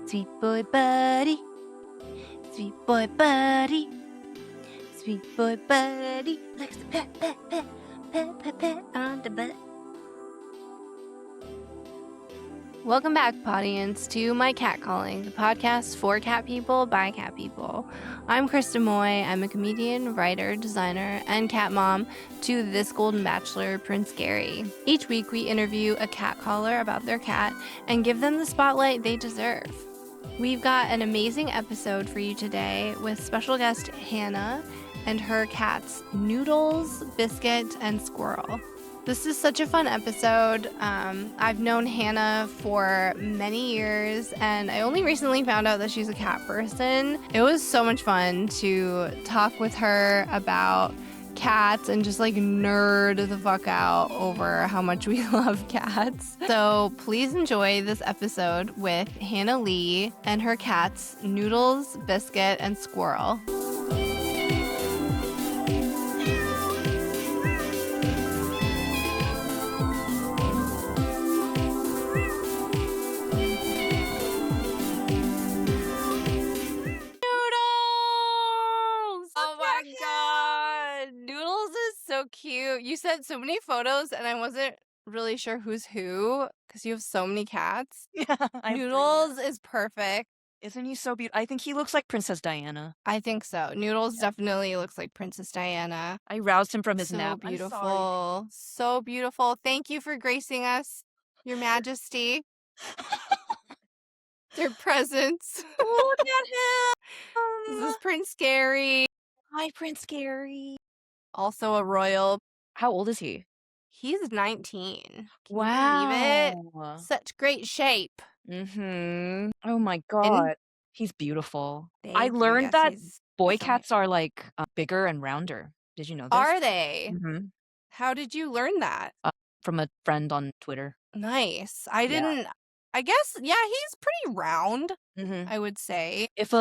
Sweet boy buddy, sweet boy buddy, sweet boy buddy likes to pet on the butt. Welcome back, Pawdience, to My Cat Calling, the podcast for cat people by cat people. I'm Krista Moy. I'm a comedian, writer, designer, and cat mom to this golden bachelor, Prince Gary. Each week, we interview a cat caller about their cat and give them the spotlight they deserve. We've got an amazing episode for you today with special guest Hannah and her cats Noodles, Bizkit, and Squirrel. This is such a fun episode. I've known Hannah for many years, and I only recently found out that she's a cat person. It was so much fun to talk with her about cats and just like nerd the fuck out over how much we love cats. So please enjoy this episode with Hannah Lee and her cats Noodles, Bizkit, and Squirrel. So cute. You sent so many photos and I wasn't really sure who's who because you have so many cats. Yeah, Noodles is perfect. Isn't he so beautiful? I think he looks like Princess Diana. I think so. Noodles definitely looks like Princess Diana. I roused him from his nap. So beautiful. So beautiful. Thank you for gracing us, Your Majesty. Your presence. Look at him. This is Prince Gary. Hi, Prince Gary. Also a royal. How old is he? He's 19. Can you Wow. believe it? Such great shape. Mm-hmm. Oh my God. He's beautiful. I Thank you. learned Yes, that he's boy so cats are like bigger and rounder. Did you know this? Are they? Mm-hmm. How did you learn that? From a friend on Twitter. Nice. I didn't. I guess, yeah, he's pretty round, Mm-hmm. I would say. If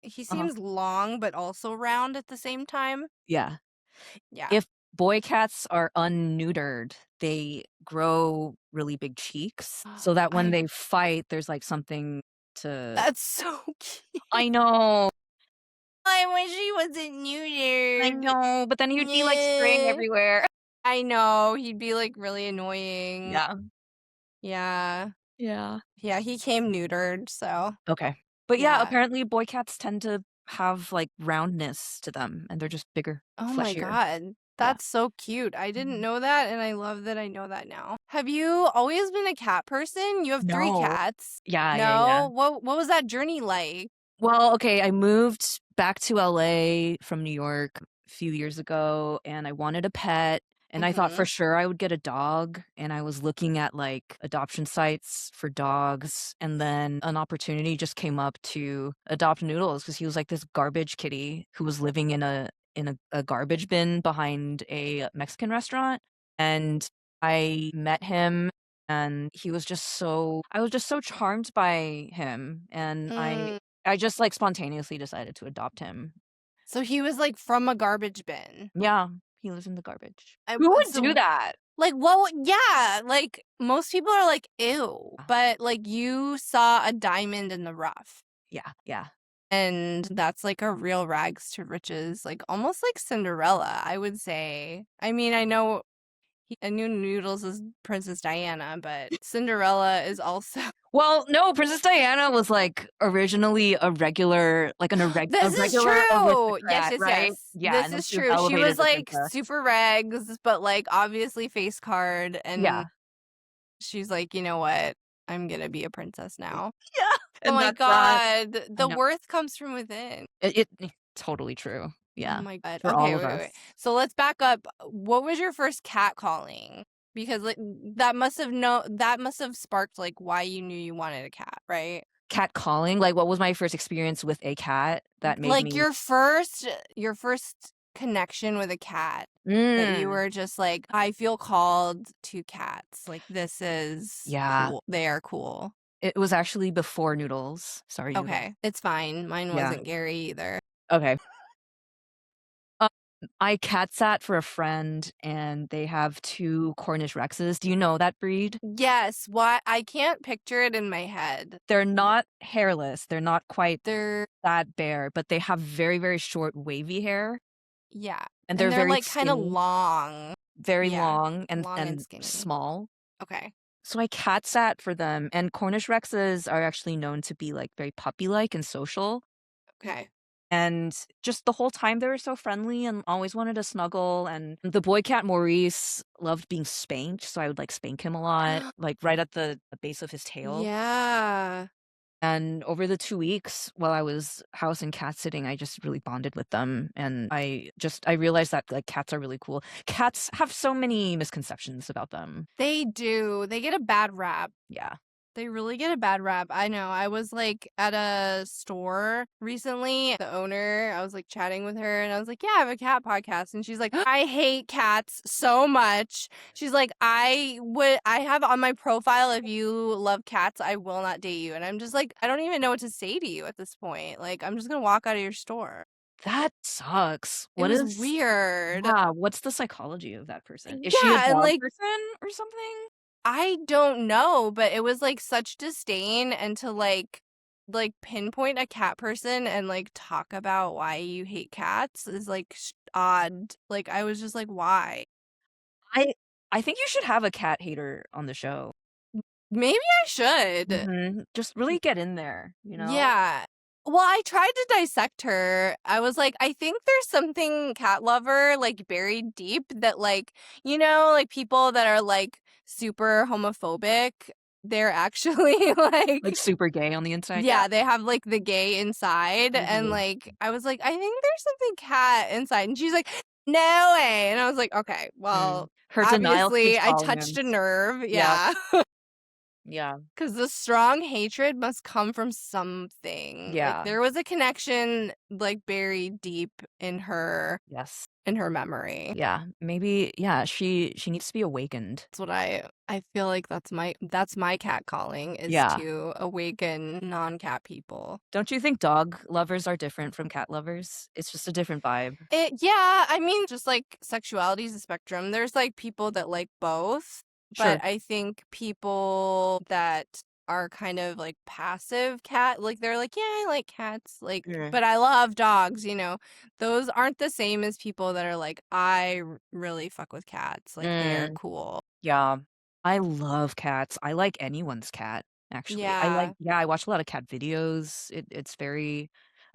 He seems long, but also round at the same time. Yeah. Yeah. If boy cats are unneutered, they grow really big cheeks so that when they fight, there's like something to... That's so cute. I know. I wish he wasn't neutered. I know, but then he'd be like straying everywhere. I know. He'd be like really annoying. Yeah. Yeah. Yeah. Yeah, he came neutered, so. Okay. But yeah, Yeah. apparently boy cats tend to have like roundness to them and they're just bigger. Oh my fleshier. God. That's so cute. I didn't know that, and I love that I know that now. Have you always been a cat person? You have 3 No. cats. Yeah, No? yeah. What was that journey like? Well, okay, I moved back to LA from New York a few years ago and I wanted a pet. And I thought for sure I would get a dog, and I was looking at like adoption sites for dogs, and then an opportunity just came up to adopt Noodles because he was like this garbage kitty who was living in a garbage bin behind a Mexican restaurant. And I met him and I was just so charmed by him, and I just like spontaneously decided to adopt him. So he was like from a garbage bin. Yeah. He lives in the garbage. Who would do that? Like, what? Yeah, like most people are like, ew. But like you saw a diamond in the rough. Yeah. And that's like a real rags to riches, like almost like Cinderella, I would say. I mean, I knew Noodles is Princess Diana, but Cinderella is also. Well, no, Princess Diana was like originally a regular, like an irregular. This is true. Yes, right? Yes. Yeah, this is true. She was like super regs, but like obviously face card, and she's like, you know what? I'm gonna be a princess now. Yeah. Oh my God, the worth comes from within. It totally true. Yeah. Oh my God. For all of us. Wait. So let's back up. What was your first cat calling? Because like that must have sparked like why you knew you wanted a cat, right? Cat calling? Like, what was my first experience with a cat that made me... your first connection with a cat that you were just like, I feel called to cats. Like, this is cool. They are cool. It was actually before Noodles. Sorry. Okay, it's fine. Mine wasn't Gary either. Okay. I cat sat for a friend, and they have 2 Cornish Rexes. Do you know that breed? Yes, why I can't picture it in my head. They're not hairless, they're not quite They're that bare, but they have very, very short wavy hair, yeah, and and they're they're, very like, kinda skinny, long. very Yeah, long long and and skinny. small. Okay, So I cat sat for them, and Cornish Rexes are actually known to be, like, very puppy-like and social, okay. and just the whole time they were so friendly and always wanted to snuggle, and the boy cat Maurice loved being spanked, so I would, like, spank him a lot, like, right at the base of his tail. Yeah. And over the 2 weeks while I was house and cat sitting, I just really bonded with them, and I realized that, like, cats are really cool. Cats have so many misconceptions about them. They do, they get a bad rap. Yeah. They really get a bad rap. I know. I was like at a store recently. The owner, I was like chatting with her and I was like, yeah, I have a cat podcast. And she's like, I hate cats so much. She's like, I have on my profile, if you love cats, I will not date you. And I'm just like, I don't even know what to say to you at this point. Like, I'm just going to walk out of your store. That sucks. It What was is weird. Yeah, what's the psychology of that person? Is she a Yeah. And dog like, person or something? I don't know, but it was, like, such disdain and to, like, pinpoint a cat person and, like, talk about why you hate cats is, like, odd. Like, I was just like, "Why?" I I think you should have a cat hater on the show. Maybe I should. Just really get in there, you know? Yeah. Well, I tried to dissect her. I was like, I think there's something cat lover, like, buried deep that, like, like, people that are, like, super homophobic, they're actually, Like, like super gay on the inside, yeah. yeah, they have, like, the gay inside, and, Mhm. like, I was like, "I think there's something cat inside," and she's like, "No way," and I was like, "Okay, well, Her denial obviously, speaks I touched a volumes. nerve." Yep, Yeah, yeah, because the strong hatred must come from something, like, yeah, there was a connection, like, buried deep yes. in her memory. Yeah, maybe yeah, she needs to be awakened. That's what I feel like that's my cat calling is Yeah. to awaken non-cat people. Don't you think dog lovers are different from cat lovers? It's just a different vibe. Yeah, I mean, just like sexuality is a spectrum. There's like people that like both, Sure. but I think people that are kind of like passive cat, like they're like, yeah, I like cats, like, Yeah. but I love dogs, those aren't the same as people that are like, really fuck with cats, like they're Mm, cool. yeah. I love cats. I like anyone's cat, actually. Yeah. I watch a lot of cat videos. It's very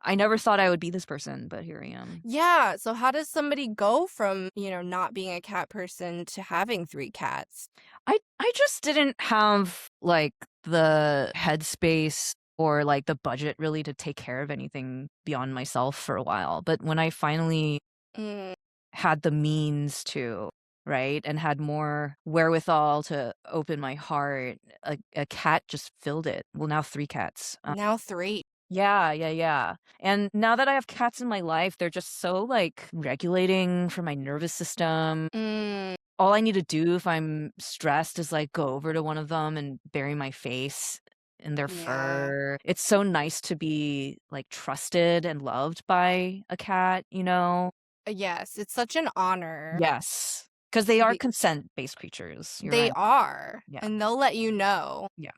I never thought I would be this person, but here I am. Yeah. So how does somebody go from, not being a cat person to having 3 cats? I just didn't have, like, the headspace or, like, the budget really to take care of anything beyond myself for a while, but when I finally Mm, had the means to, right, and had more wherewithal to open my heart, a cat just filled it. Well, now 3 cats. now 3. Yeah, yeah, yeah, and now that I have cats in my life, they're just so, like, regulating for my nervous system. Mm, All I need to do if I'm stressed is, like, go over to one of them and bury my face in their yeah. fur. It's so nice to be, like, trusted and loved by a cat, you know? Yes, it's such an honor. Yes, because they are The consent-based creatures. You're They right. are, Yeah, and they'll let you know. yeah.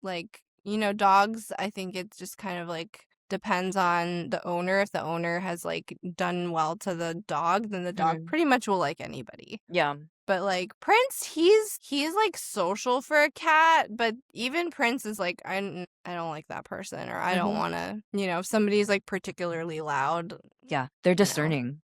Like, dogs, I think it just kind of, like, depends on the owner. If the owner has, like, done well to the dog, then the dog Mhm. pretty much will like anybody. Yeah. But, like, Prince, he's, like, social for a cat, but even Prince is like, I don't like that person," or, "I don't Mhm. wanna," if somebody's, like, particularly loud, Yeah, they're you know, discerning.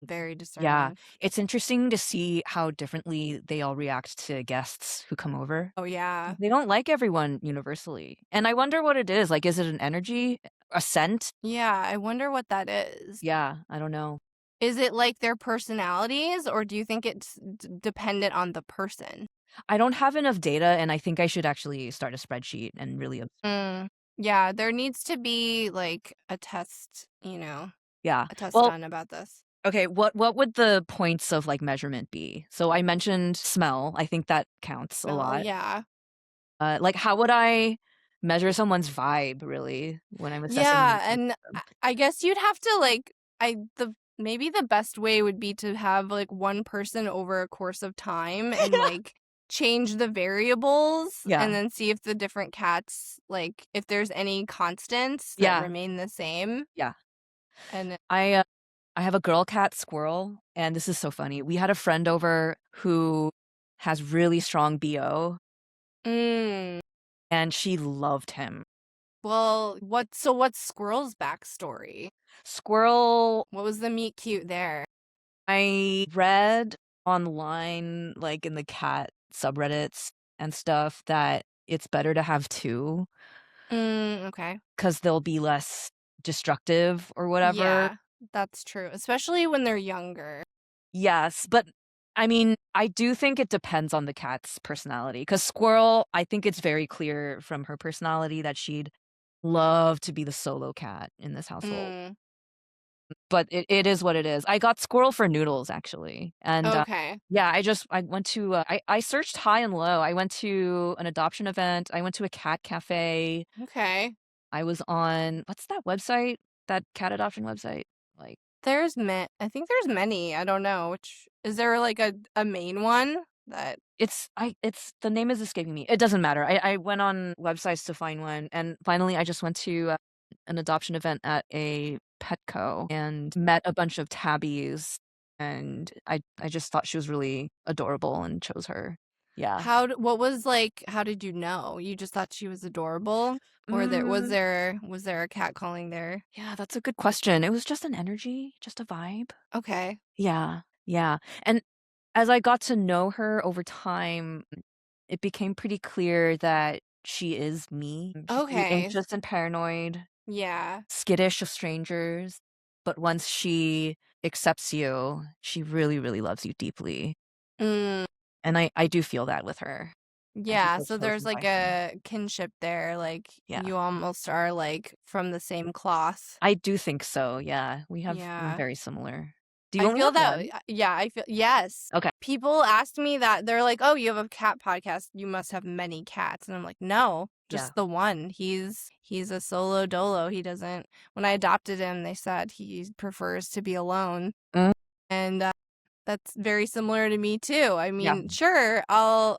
very Yeah, discerning. it's interesting to see how differently they all react to guests who come over. Oh, yeah. They don't like everyone universally, and I wonder what it is, like, is it an energy? A scent? Yeah, I wonder what that is. Yeah, I don't know. Is it like their personalities, or do you think it's dependent on the person? I don't have enough data, and I think I should actually start a spreadsheet and really Mm. Yeah, there needs to be like yeah. a test Well, done about this. okay, what would the points of, like, measurement be? So I mentioned smell, I think that counts a Smell, lot. yeah. Like, how would I measure someone's vibe really when I'm assessing Yeah, their and character? I guess you'd have to like the maybe the best way would be to have like one person over a course of time and like change the variables and Yeah. then see if the different cats, like if there's any constants that Yeah. remain the same. Yeah. And I have a girl cat, Squirrel, and this is so funny. We had a friend over who has really strong BO, mm, and she loved him. well, what's Squirrel's backstory? Squirrel, What was the meet cute there? I read online, like in the cat subreddits and stuff, that it's better to have two Okay. because they'll be less destructive or whatever. Yeah, that's true, especially when they're younger. Yes, but I mean, I do think it depends on the cat's personality. Because Squirrel, I think it's very clear from her personality that she'd love to be the solo cat in this household. Mm, But it is what it is. I got Squirrel for Noodles, actually. And okay. yeah, I went to, I searched high and low. I went to an adoption event. I went to a cat cafe. Okay. I was on, what's that website? That cat adoption website? Like, I think there's many. I don't know which. Is there like a main one that it's the name is escaping me. It doesn't matter. I went on websites to find one, and finally I just went to an adoption event at a Petco and met a bunch of tabbies, and I just thought she was really adorable and chose her. Yeah. what was like how did you know? You just thought she was adorable? Or Mm, was there a cat calling there? yeah, that's a good question. It was just an energy, just a vibe. Okay. Yeah. Yeah. And as I got to know her over time, it became pretty clear that she is me. She's really Okay. anxious and paranoid, Yeah. skittish of strangers, but once she accepts you, she really, really loves you deeply. Mm, And I do feel that with her. I do yeah, feel so there's chosen like by her. a kinship there, like Yeah. you almost are like from the same cloth. I do think so. Yeah. We're Yeah. very similar. Do you I only feel have that one? yeah, I feel yes. Okay. People ask me that they're like, "Oh, you have a cat podcast. You must have many cats." And I'm like, "No, Yeah. just the one. He's a solo dolo. He doesn't when I adopted him, they said he prefers to be alone." Mm, And that's very similar to me too. I yeah. mean, sure, I'll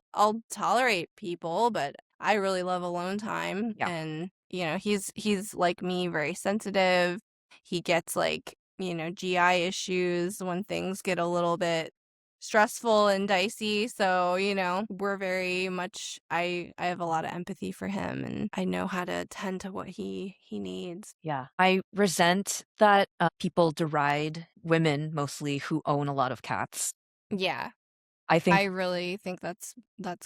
tolerate people, but I really love alone time Yeah. and he's like me, very sensitive. He gets like, GI issues when things get a little bit stressful and dicey. So, we're very much I have a lot of empathy for him and I know how to tend to what he needs. Yeah. I resent that people deride women mostly who own a lot of cats. Yeah. I think, I really think that's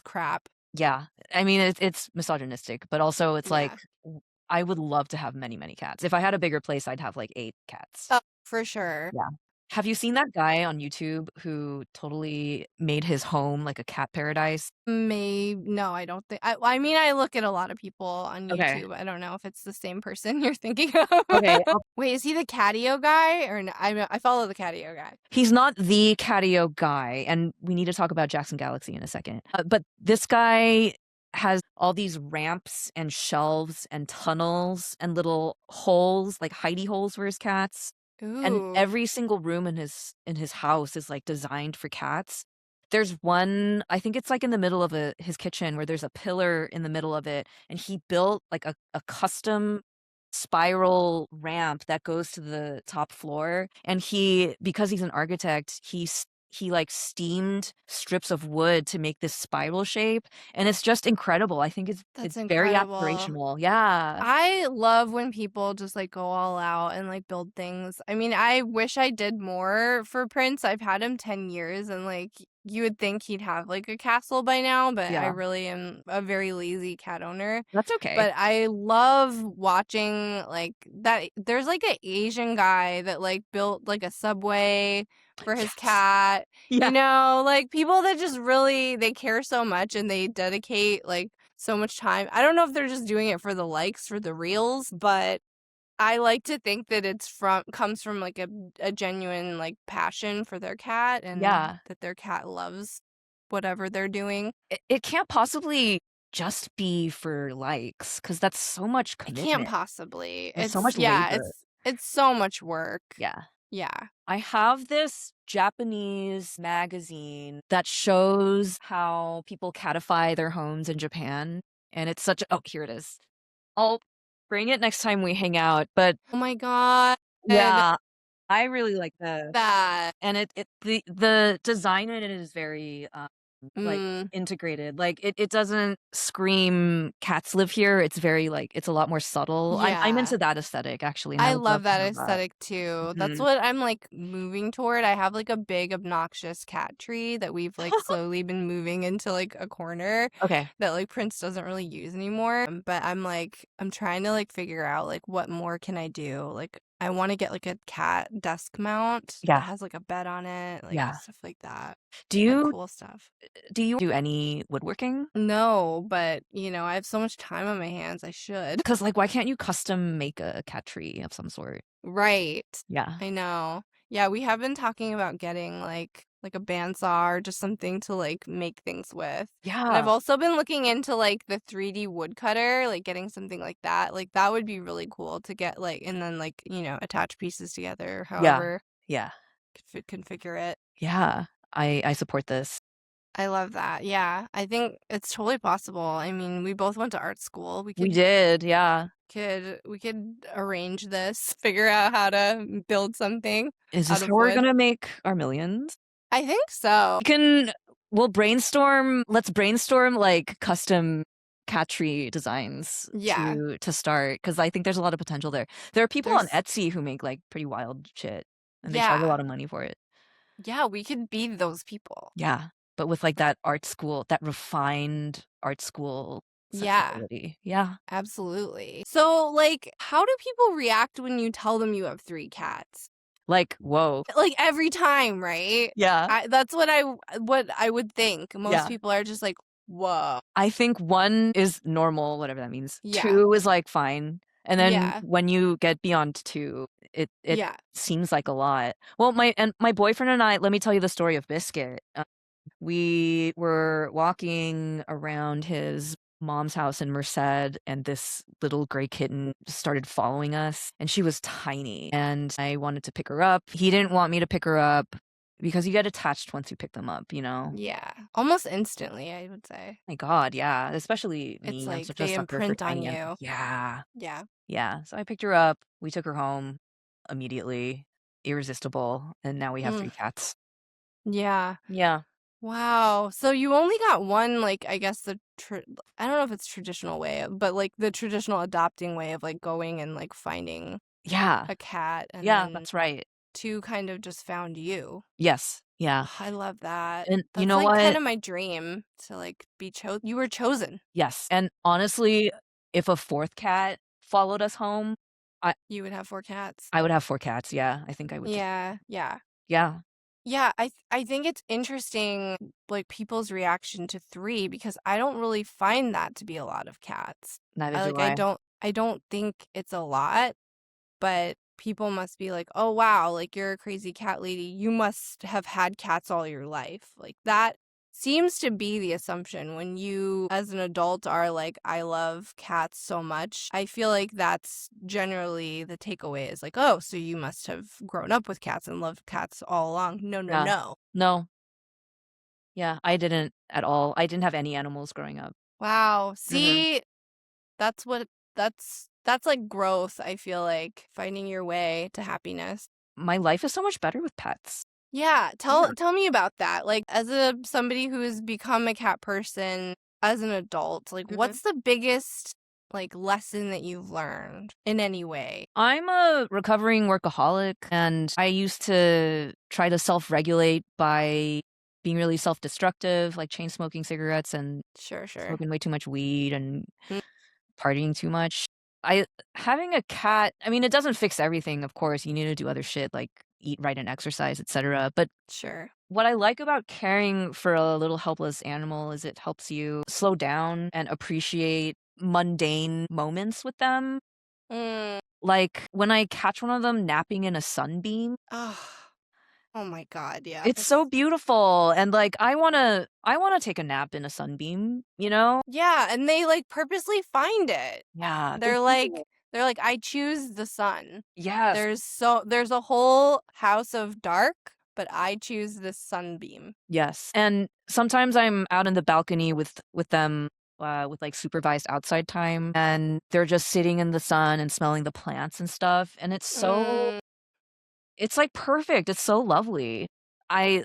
crap. yeah. I mean, it's misogynistic, but also it's like Yeah. I would love to have many, many cats. If I had a bigger place, I'd have like 8 cats. Oh, for sure. Yeah. Have you seen that guy on YouTube who totally made his home like a cat paradise? No, I don't think I mean, I look at a lot of people on Okay. YouTube. I don't know if it's the same person you're thinking of. Okay. Wait, is he the catio guy or no? I follow the catio guy. He's not the catio guy, and we need to talk about Jackson Galaxy in a second. But this guy has all these ramps and shelves and tunnels and little holes, like hidey holes for his cats. And Ooh. every single room in his house is like designed for cats. There's one, I think it's like in the middle of his kitchen where there's a pillar in the middle of it, and he built like a custom spiral ramp that goes to the top floor. And because he's an architect, he like steamed strips of wood to make this spiral shape, and it's just incredible. I think That's it's very incredible. aspirational. Yeah. I love when people just like go all out and like build things. I mean, I wish I did more for Prince. I've had him 10 years and like you would think he'd have like a castle by now, but I Yeah. really am a very lazy cat owner. That's okay. But I love watching like that. There's like an Asian guy that like built like a subway for his Yes. cat. Yeah. Like people that just really they care so much and they dedicate like so much time. I don't know if they're just doing it for the likes, for the reels, but I like to think that comes from like a genuine like passion for their cat and Yeah. that their cat loves whatever they're doing. It can't possibly just be for likes, because that's so much It can't commitment. possibly. There's so much labor. It's so much work. Yeah. Yeah. I have this Japanese magazine that shows how people catify their homes in Japan, and it's such a oh, here it is. I'll bring it next time we hang out, but Oh my god. yeah, I really like this. That. And it the design in it is very, like, Mm, integrated. Like, it doesn't scream, "Cats live here." It's very, like it's a lot more subtle. I'm yeah. into that aesthetic, actually, and I I would love love to that have that. aesthetic too. That's Mhm. what I'm like moving toward. I have like a big obnoxious cat tree that we've like slowly been moving into like a corner Okay. that like Prince doesn't really use anymore. But I'm trying to like figure out like what more can I do? Like I want to get like a cat desk mount that Yeah, has like a bed on it, like yeah. stuff like that. Do Like you cool stuff. do you do any woodworking? No, but I have so much time on my hands. I should. 'Cause, like, why can't you custom make a cat tree of some sort? Right. Yeah. I know. Yeah, we have been talking about getting like a bandsaw or just something to like make things with. And I've Yeah. also been looking into like the 3D woodcutter, like getting something like that. Like that would be really cool to get like and then like, attach pieces together, Yeah. however Yeah. configure it. Yeah. I support this. I love that. Yeah. I think it's totally possible. I mean, we both went to art school. We We could did, yeah. arrange this, figure out how to build something Is out this how of we're wood. gonna make our millions? I think so. We can let's brainstorm, like, custom cat tree designs Yeah. to start because I think there's a lot of potential there. There are people on There's Etsy who make, like, pretty wild shit, and they charge a yeah. lot of money for it. Yeah, we could be those people. Yeah, but with, like, that refined art school Yeah, sensibility. Yeah. absolutely. So, like, how do people react when you tell them you have 3 cats? Like, whoa. Like, every time, right? Yeah, That's what I would think. Most yeah. people are just like, "Whoa." I think 1 is normal, whatever that means. Yeah. 2 is, like, fine, and then Yeah. when you get beyond 2, it Yeah. seems like a lot. Well, my boyfriend and I let me tell you the story of Bizkit. We were walking around his mom's house in Merced, and this little gray kitten started following us, and she was tiny, and I wanted to pick her up. He didn't want me to pick her up because you get attached once you pick them up, you know? Yeah. Almost instantly, I would say. My god, yeah, especially It's me, I'm like such a they sucker for imprint on tiny animals. you. Yeah, Yeah. yeah, so I picked her up, we took her home immediately, irresistible, and now we have 3 Mm. cats. Yeah. Yeah. Wow. So you only got one, like, I guess I don't know if it's traditional way, but like the traditional adopting way of like going and like finding Yeah. a cat, and Yeah, then that's right. two kind of just found you. Yes, yeah, I love that. and you That's know like kind what? of my dream to like be chosen. You were chosen. Yes, and honestly, if a 4th cat followed us home, I You would have 4 cats. I would have 4 cats, yeah, I think I would do Yeah. Yeah. yeah, Yeah, I think it's interesting, like people's reaction to 3 because I don't really find that to be a lot of cats. neither I do like I I. don't I don't think it's a lot, but people must be like, "Oh wow, like you're a crazy cat lady. You must have had cats all your life." Like that seems to be the assumption when you as an adult are like, "I love cats so much." I feel like that's generally the takeaway is like, "Oh, so you must have grown up with cats and loved cats all along." No, no, Yeah. no. No, yeah, I didn't at all. I didn't have any animals growing up. Wow. Mhm. See, that's what that's like growth, I feel like, finding your way to happiness. My life is so much better with pets. Yeah, Yeah. tell me about that. Like as a somebody who has become a cat person as an adult, like Mhm. what's the biggest like lesson that you've learned in any way? I'm a recovering workaholic, and I used to try to self-regulate by being really self-destructive, like chain smoking cigarettes and Sure, sure. smoking way too much weed and Mm, partying too much. I having a cat, I mean, it doesn't fix everything, of course. You need to do other shit like eat right and exercise, etc. But sure. what I like about caring for a little helpless animal is it helps you slow down and appreciate mundane moments with them. Mm. Like when I catch one of them napping in a sunbeam, Oh, oh my God, yeah. it's so beautiful and like I want to take a nap in a sunbeam, you know? Yeah, and they like purposely find it. Yeah, they're They're like beautiful. They're like, I choose the sun. Yes. There's a whole house of dark, but I choose this sunbeam. Yes. And sometimes I'm out in the balcony with them with like supervised outside time, and they're just sitting in the sun and smelling the plants and stuff, and it's like perfect. It's so lovely. I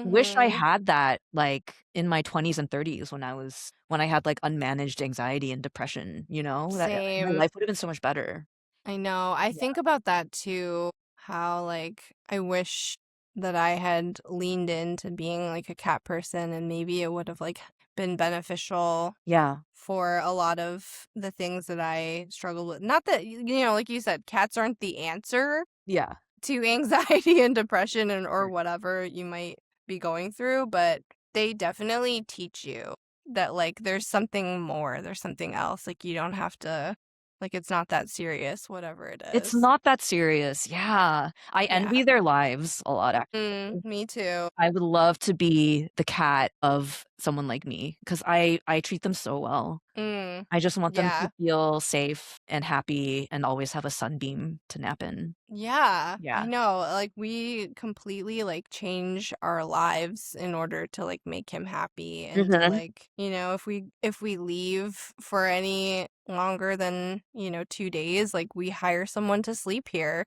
wish I Mm-hmm. had that like in my 20s and 30s when I had like unmanaged anxiety and depression, that my Same. life would have been so much better. I know. I Yeah. think about that too, how like I wish that I had leaned into being like a cat person, and maybe it would have like been beneficial Yeah. for a lot of the things that I struggled with. Not that, like you said, cats aren't the answer Yeah. to anxiety and depression or whatever you might be going through, but they definitely teach you that like there's something more, there's something else. Like you don't have to, like it's not that serious, whatever it It's is. not that serious. Yeah. I Yeah. envy their lives a lot, actually. Me too. I would love to be the cat of someone like me because I treat them so well. Mm. I just want them to Yeah. feel safe and happy and always have a sunbeam to nap in. Yeah, I Yeah. know. Like we completely like change our lives in order to like make him happy and to Mhm. like, if we leave for any longer than, 2 days, like we hire someone to sleep here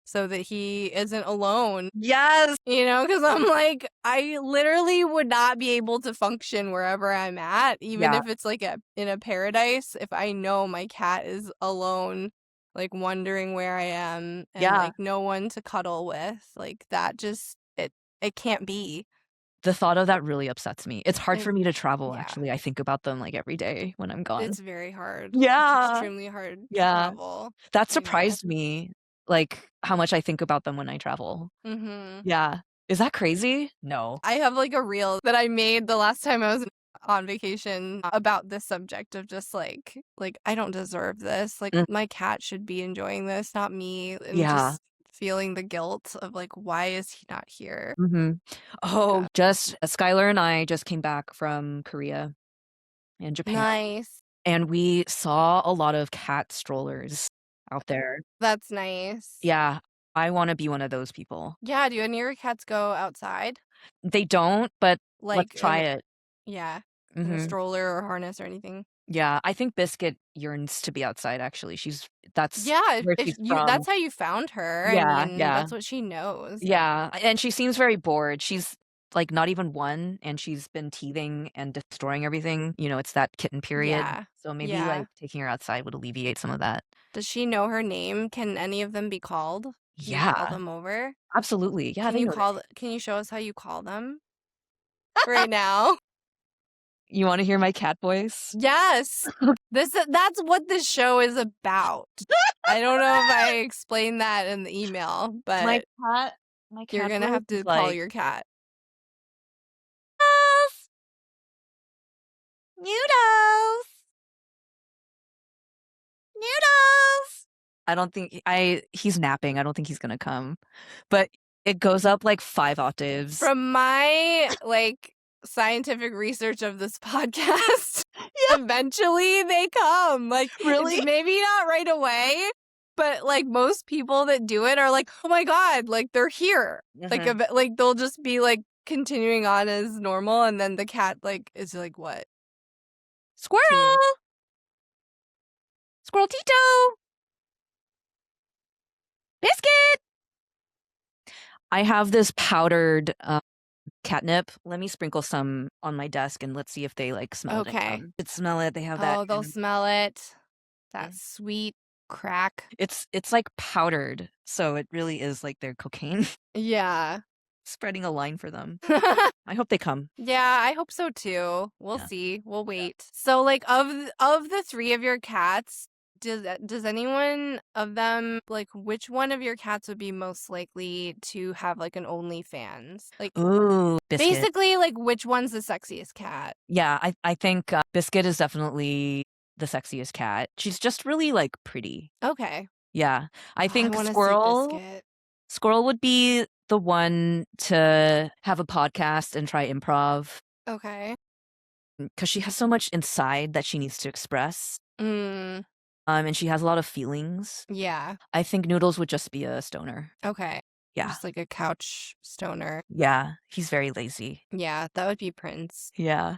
so that he isn't alone. Yes. Because I'm like, I literally would not be able to function wherever I'm at, even Yeah. if it's like in a paradise, if I know my cat is alone, like wondering where I am and Yeah. like no one to cuddle with. Like that just it can't be. The thought of that really upsets me. It's hard It, for me to travel, yeah, actually. I think about them like every day when I'm gone. it's very hard. It's Yeah. extremely hard to Yeah. travel. That I know. surprised me, like how much I think about them when I travel. Mhm. Yeah. Is that crazy? No. I have like a reel that I made the last time I was on vacation about this subject of just like I don't deserve this. Like Mm, my cat should be enjoying this, not me, and yeah. just feeling the guilt of like why is he not here? Mhm. Oh, Yeah. just Skylar and I just came back from Korea and Japan, Nice. and we saw a lot of cat strollers out there. That's nice. Yeah, I wanna be one of those people. Yeah, do any of your cats go outside? They don't, but let's Like try in it. yeah, in a Mhm. stroller or harness or anything? Yeah, I think Bizkit yearns to be outside, actually. That's Yeah, where if she's you from. that's how you found her. I Yeah, mean, yeah. that's what she knows. Yeah, and she seems very bored. She's, like, not even 1, and she's been teething and destroying everything. It's that kitten period. Yeah. So maybe, like, Yeah. taking her outside would alleviate some of that. Does she know her name? Can any of them be called? Can you call Yeah, them over? absolutely. Yeah, they know their name. Can you show us how you call them right now? You wanna hear my cat voice? Yes. That's what this show is about. I don't know if I explained that in the email, My but cat my you're cat gonna voice have is to call like, your cat. "Noodles! Noodles!" I don't think he's napping. I don't think he's gonna come. But it goes up like 5 octaves. From my like scientific research of this podcast, Yeah, eventually they come. Like it's really? maybe not right away, but like most people that do it are like, "Oh my god, like they're here." Like Mhm. like they'll just be like continuing on as normal, and then the cat like is like what? Tuning. Squirrel! Squirrel Tito! Biscuit! I have this powdered, catnip. Let me sprinkle some on my desk and let's see if they, like, smell it and Okay. come. Could smell it. They have that Oh, they'll in smell it. That mm. sweet crack. It's, like, powdered, so it really is like their cocaine. Yeah. Spreading a line for them. I hope they come. Yeah, I hope so too. We'll Yeah. see. We'll wait. So, like, of the three of your cats, does anyone of them like which one of your cats would be most likely to have like an OnlyFans? Like, Ooh, Biscuit. basically, like which one's the sexiest cat? Yeah, I think, Biscuit is definitely the sexiest cat. She's just really, like, pretty. Okay, Yeah. I I think want to see Squirrel Biscuit. Squirrel would be the one to have a podcast and try improv Okay. because she has so much inside that she needs to express. Mm. And she has a lot of feelings. Yeah. I think Noodles would just be a stoner. Okay. Yeah. Just like a couch stoner. Yeah. He's very lazy. Yeah, that would be Prince. Yeah.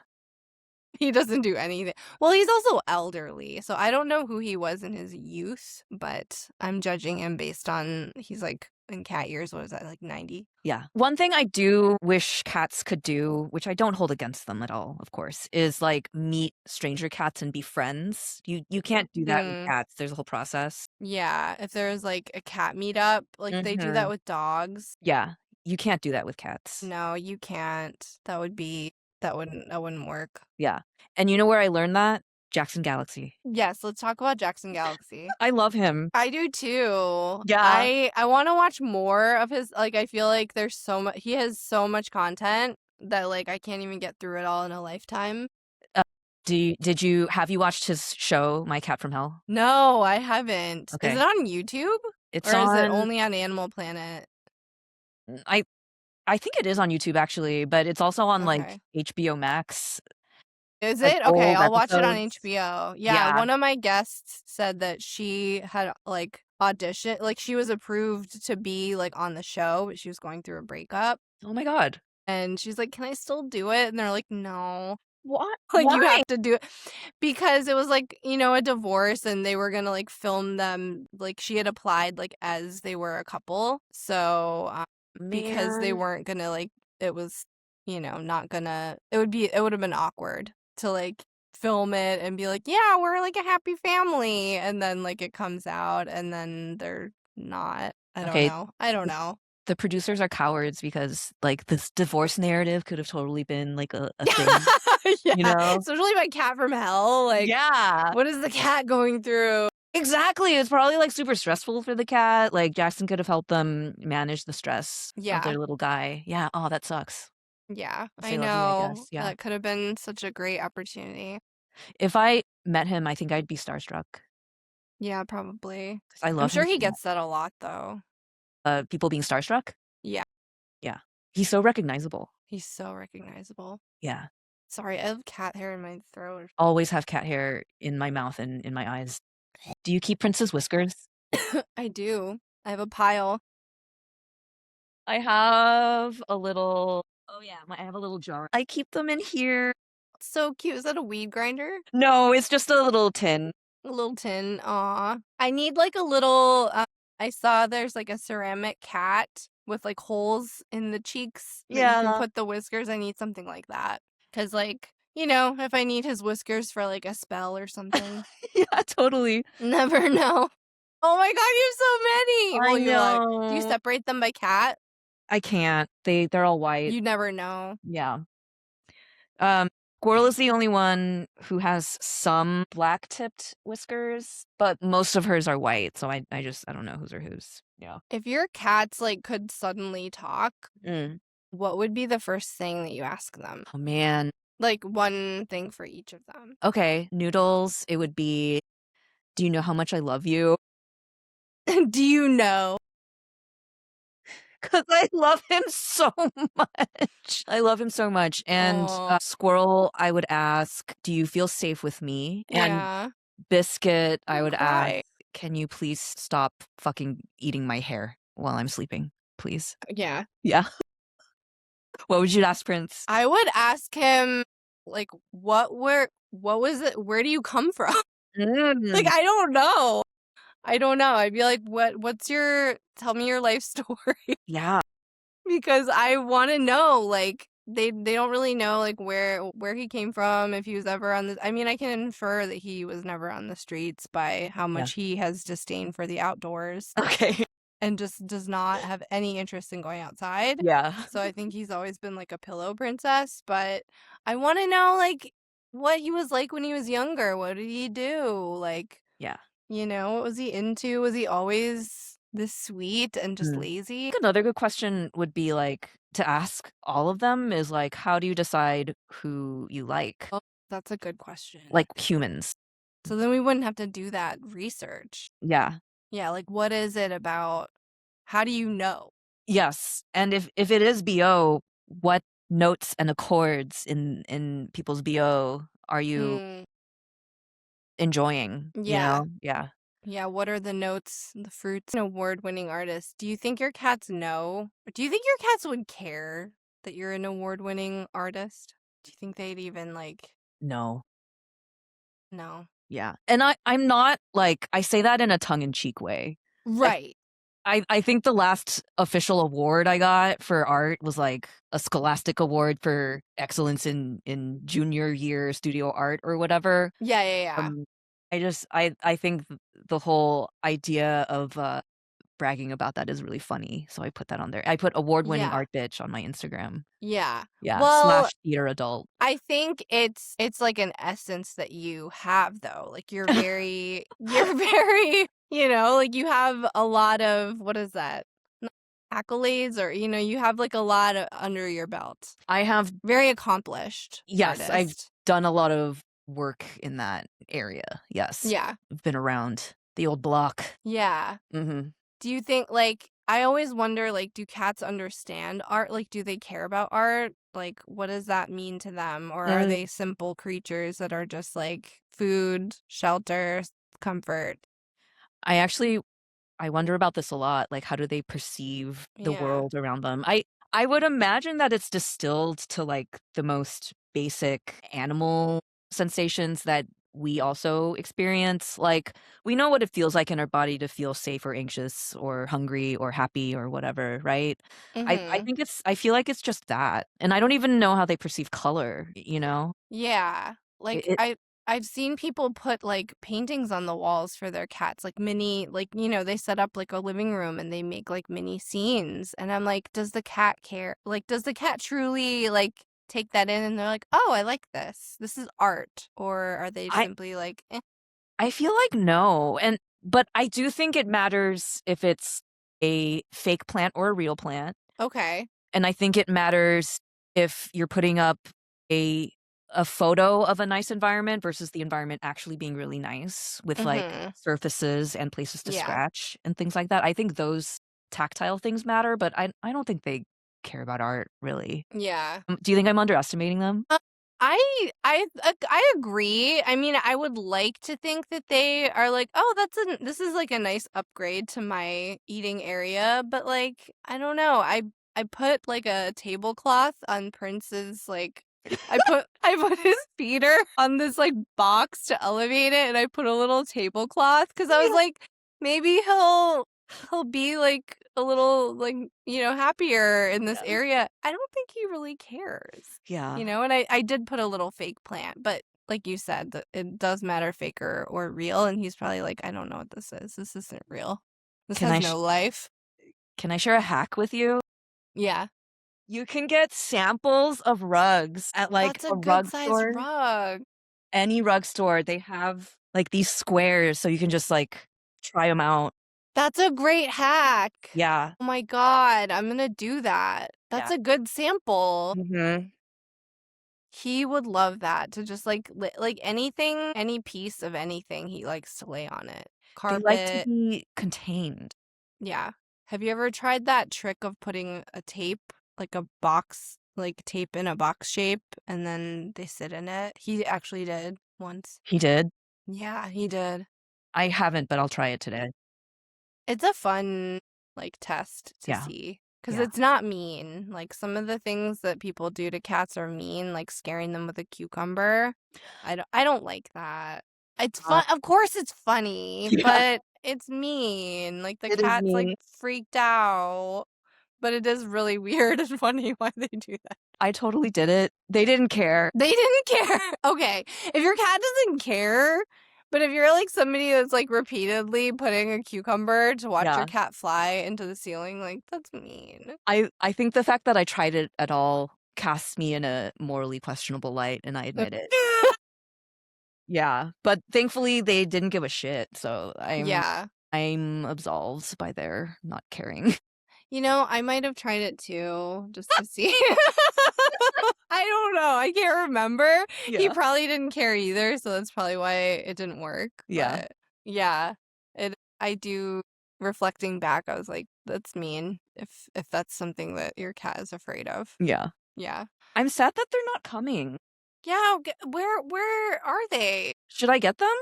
He doesn't do anything. Well, he's also elderly, so I don't know who he was in his youth, but I'm judging him based on he's like in cat years. What was that, like 90? Yeah. One thing I do wish cats could do, which I don't hold against them at all, of course, is like meet stranger cats and be friends. You can't do that with cats. There's a whole process. Yeah, if there's like a cat meetup, like they do that with dogs. Yeah. You can't do that with cats. No, you can't. That wouldn't work. Yeah. And you know where I learned that? Jackson Galaxy. Yes, let's talk about Jackson Galaxy. I love him. I do too. Yeah. I want to watch more of his, like I feel like there's so much, he has so much content that like I can't even get through it all in a lifetime. Have you watched his show, My Cat from Hell? No, I haven't. Okay. Is it on YouTube? It's or is it only on Animal Planet? I think it is on YouTube actually, but it's also on like Okay. HBO Max. Is like, it? Okay, old I'll watch it on episodes. HBO. Yeah, Yeah. one of my guests said that she had like audition, like she was approved to be like on the show, but she was going through a breakup. Oh my God. And she's like, "Can I still do it?" And they're like, "No." What? Like you Why? have to do it because it was like, you know, a divorce and they were gonna like film them, like she had applied like as they were a couple. So because they Man. weren't gonna like, it was, you know, not gonna, it would have been awkward to like film it and be like, yeah, we're like a happy family, and then like it comes out and then they're not. I don't know. The producers are cowards because like this divorce narrative could have totally been like a thing. Yeah, you know? especially my cat from hell. Like, yeah. what is the cat going through? Exactly. It's probably like super stressful for the cat. Like Jackson could have helped them manage the stress of their little guy. Yeah. Oh, that sucks. Yeah, Say I love you, I know. guess. Yeah. That could have been such a great opportunity. If I met him, I think I'd be starstruck. Yeah, probably. 'Cause I love I'm sure him he so gets that a lot though. people being starstruck. Yeah. Yeah. He's so recognizable. He's so recognizable. Yeah. Sorry, I have cat hair in my throat. Always have cat hair in my mouth and in my eyes. Do you keep Prince's whiskers? I do. I have a pile. I have a little. Oh yeah, I have a little jar. I keep them in here. So cute. Is that a weed grinder? No, it's just a little tin. A little tin. Aw. I need like a little. I saw there's like a ceramic cat with like holes in the cheeks that you can put the whiskers. I need something like that. Because like, you know, if I need his whiskers for like a spell or something. Yeah, totally. Never know. Oh my God, you have so many. I know. Do you separate them by cat? I can't. They're all white. You never know. Yeah. Squirrel is the only one who has some black tipped whiskers, but most of hers are white. So I don't know whose are whose. Yeah. If your cats like could suddenly talk, what would be the first thing that you ask them? Oh man. Like one thing for each of them. Okay, Noodles, it would be, do you know how much I love you? Do you know? Because I love him so much. I love him so much. And Squirrel, I would ask, do you feel safe with me? Yeah. And Bizkit, I would ask, can you please stop fucking eating my hair while I'm sleeping, please? Yeah. Yeah. What would you ask Prince? I would ask him, like, what was it? Where do you come from? Like, I don't know. I'd be like, tell me your life story. Yeah. Because I want to know, like, they don't really know, like, where he came from, if he was ever on the, I mean, I can infer that he was never on the streets by how much he has disdain for the outdoors. Okay. And just does not have any interest in going outside. Yeah. So I think he's always been, like, a pillow princess, but I want to know, like, what he was like when he was younger. What did he do? Like, yeah. You know, what was he into? Was he always this sweet and just lazy? Another good question would be like to ask all of them is like, how do you decide who you like? Oh, that's a good question. Like humans. So then we wouldn't have to do that research. Yeah. Yeah, like what is it about? How do you know? Yes. And if it is BO, what notes and accords in people's BO are you enjoying, you Yeah. know? Yeah. Yeah, what are the notes, the fruits? An award-winning artist. Do you think your cats know? Or do you think your cats would care that you're an award-winning artist? Do you think they'd even No. no? Yeah. And I'm not like, I say that in a tongue-in-cheek way. Like, Right. I think the last official award I got for art was like a Scholastic Award for excellence in junior year studio art or whatever. Yeah, yeah, yeah. Um, I think the whole idea of bragging about that is really funny. So I put that on there. I put award-winning Yeah. art bitch on my Instagram. Yeah. Yeah, Well, slash theater adult. I think it's like an essence that you have though. Like you're very, like you have a lot of what is that? Not accolades or you have like a lot under your belt. I have, Very accomplished yes, I've artist. done a lot of work in that area. Yes. Yeah. I've been around the old block. Yeah. Mhm. Do you think I always wonder do cats understand art? Like do they care about art? Like what does that mean to them? Or are Uh, they simple creatures that are just like food, shelter, comfort? I actually I wonder about this a lot, like, how do they perceive the Yeah. world around them? I would imagine that it's distilled to, like, the most basic animal sensations that we also experience, like, we know what it feels like in our body to feel safe or anxious or hungry or happy or whatever, right? I Mhm. think I feel like it's just that, and I don't even know how they perceive color, you know? Yeah. It Like it I've seen people put paintings on the walls for their cats, like mini they set up like a living room and they make like mini scenes and I'm like, does the cat care? Like does the cat truly take that in and they're like, "Oh, I like this. This is art." Or are they I simply like, "Eh, I feel like no, but I do think it matters if it's a fake plant or a real plant, okay." and I think it matters if you're putting up a a photo of a nice environment versus the environment actually being really nice with, like, Mhm. surfaces and places to Yeah. scratch and things like that. I think those tactile things matter, but I don't think they care about art, really. Yeah. Do you think I'm underestimating them? Uh, I agree. I mean, I would like to think that they are like, "Oh, this is like a nice upgrade to my eating area," but I don't know. I put like a tablecloth on Prince's I put his feeder on this box to elevate it and I put a little tablecloth cuz I was Yeah. like maybe he'll be a little happier in this Yeah. area. I don't think he really cares. Yeah. And I did put a little fake plant, but like you said, it does matter fake or real. And he's probably like, I don't know what this is. This isn't real. This Can has I sh no life. can I share a hack with you? Yeah. You can get samples of rugs at, like, That's a a good rug size store. rug. Any rug store, they have, like, these squares so you can just, like, try them out. That's a great hack. Yeah. Oh my God. I'm going to do that. That's Yeah. a good sample. Mhm. He would love that to just anything, any piece of anything he likes to lay on it. They like to Carpet. be contained. Yeah. Have you ever tried that trick of putting a tape, like a box, like tape in a box shape, and then they sit in it? He actually did once. He did? Yeah, he did. I haven't, but I'll try it today. It's a fun, test to Yeah. see. Because Yeah. it's not mean. Like, some of the things that people do to cats are mean, like scaring them with a cucumber. I don't like that. It's Uh, fun. Of course it's funny, yeah, but it's mean. Like, the it is cat's, me. freaked out. But it is really weird and funny why they do that. I totally did it. They didn't care. They didn't care. Okay. If your cat doesn't care, but if you're somebody that's repeatedly putting a cucumber to watch your Yeah. cat fly into the ceiling, that's mean. I think the fact that I tried it at all casts me in a morally questionable light, and I admit it. Yeah, but thankfully they didn't give a shit, so Yeah. I'm absolved by their not caring. I might have tried it too, just to see. I don't know. I can't remember. He Yeah. probably didn't care either, so that's probably why it didn't work. Yeah. But yeah, I do reflecting back, I was like, that's mean if that's something that your cat is afraid of. Yeah. Yeah. I'm sad that they're not coming. Yeah, where are they? Should I get them?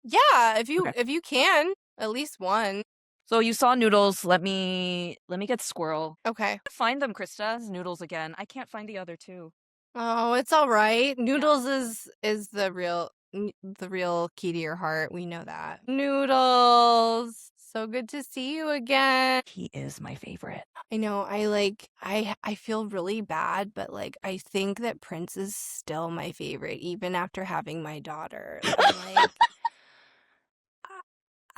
Yeah, if Okay. you can, at least one. So you saw Noodles. Let me get Squirrel. Okay. Find them, Krista. Noodles again. I can't find the other two. Oh, it's all right. Noodles is the real key to your heart. We know that. Noodles, so good to see you again. He is my favorite. I know. I feel really bad, but like I think that Prince is still my favorite, even after having my daughter. Like,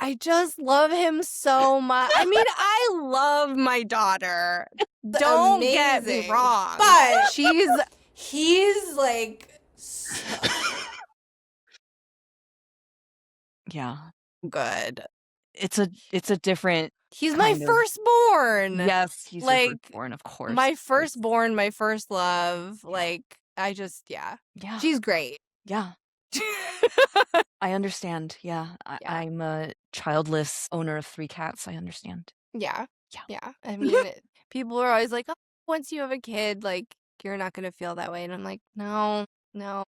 I just love him so much. I mean, I love my daughter. Don't get me wrong, but he's like so Yeah. good. It's a different He's my kind of- firstborn. Yes, he's your Like, firstborn, of course. My firstborn, my first love. Like, I just, yeah. She's great. Yeah. I understand. Yeah. Yeah. I'm a childless owner of 3 cats. I understand. Yeah. Yeah. Yeah. I mean, people are always like, oh, once you have a kid, like, you're not going to feel that way. And I'm like, no.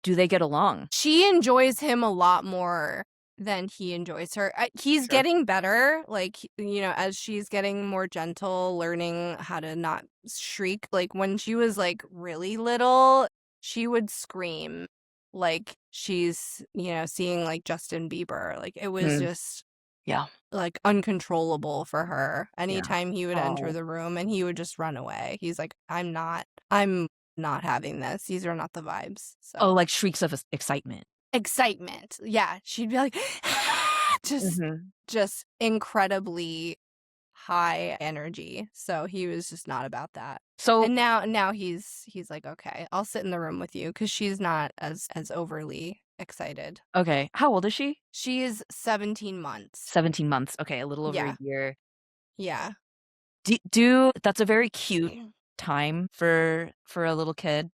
Do they get along? She enjoys him a lot more than he enjoys her. He's getting better, like, you know, as she's getting more gentle, learning how to not shriek. Like, when she was, like, really little, she would scream like she's, you know, seeing, like, Justin Bieber. Like, it was just, like, uncontrollable for her. Anytime he would enter the room, and he would just run away. He's like, I'm not having this. These are not the vibes. So. Oh, like shrieks of excitement. Excitement. Yeah. She'd be like, just incredibly high energy. So he was just not about that. So and now he's like, okay, I'll sit in the room with you, because she's not as overly excited. Okay. How old is she? She is 17 months. 17 months. Okay, a little over a year. Yeah. That's a very cute time for a little kid,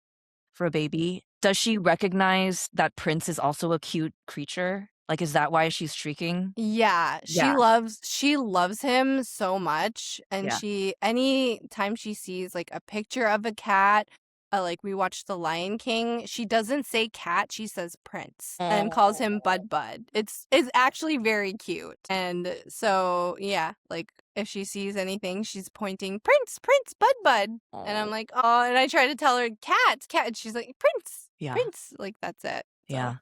for a baby. Does she recognize that Prince is also a cute creature? Like, is that why she's shrieking? Yeah, she loves him so much, and any time she sees like a picture of a cat, like we watched The Lion King, she doesn't say cat, she says Prince, and calls him Bud. It's actually very cute. And so yeah, like if she sees anything, she's pointing Prince, Bud. And I'm like, oh, and I try to tell her cat, and she's like, Prince, Prince, like that's it. So. Yeah,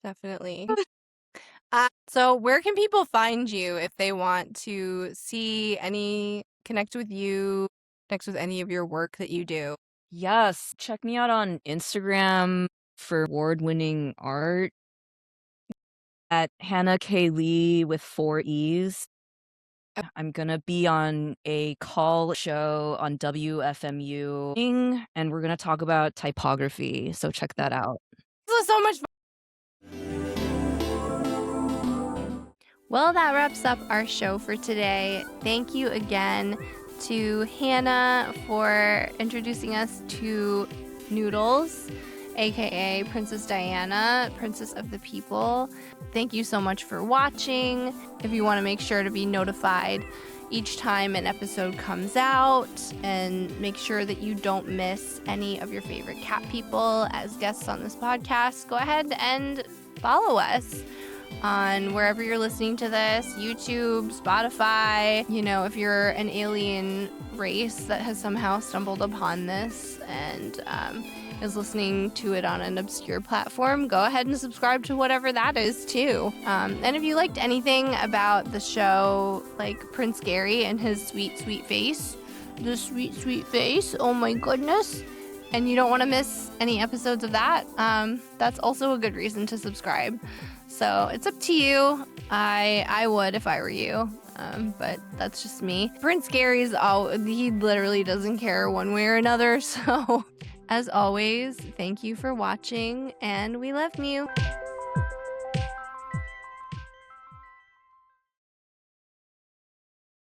Definitely. So where can people find you if they want to connect with you, connect with any of your work that you do? Yes, check me out on Instagram for award-winning art at Hannah K. Lee with 4 E's. I'm going to be on a call show on WFMU, and we're going to talk about typography, so check that out. This was so much fun. Well, that wraps up our show for today. Thank you again to Hannah for introducing us to Noodles, aka Princess Diana, Princess of the People. Thank you so much for watching. If you want to make sure to be notified each time an episode comes out, and make sure that you don't miss any of your favorite cat people as guests on this podcast, go ahead and follow us on wherever you're listening to this, YouTube, Spotify. You know, if you're an alien race that has somehow stumbled upon this and is listening to it on an obscure platform, go ahead and subscribe to whatever that is too. And if you liked anything about the show, like Prince Gary and his sweet face, the sweet face, oh my goodness, and you don't want to miss any episodes of that, that's also a good reason to subscribe. So it's up to you. I would if I were you, but that's just me. Prince Gary's he literally doesn't care one way or another. So as always, thank you for watching, and we love you.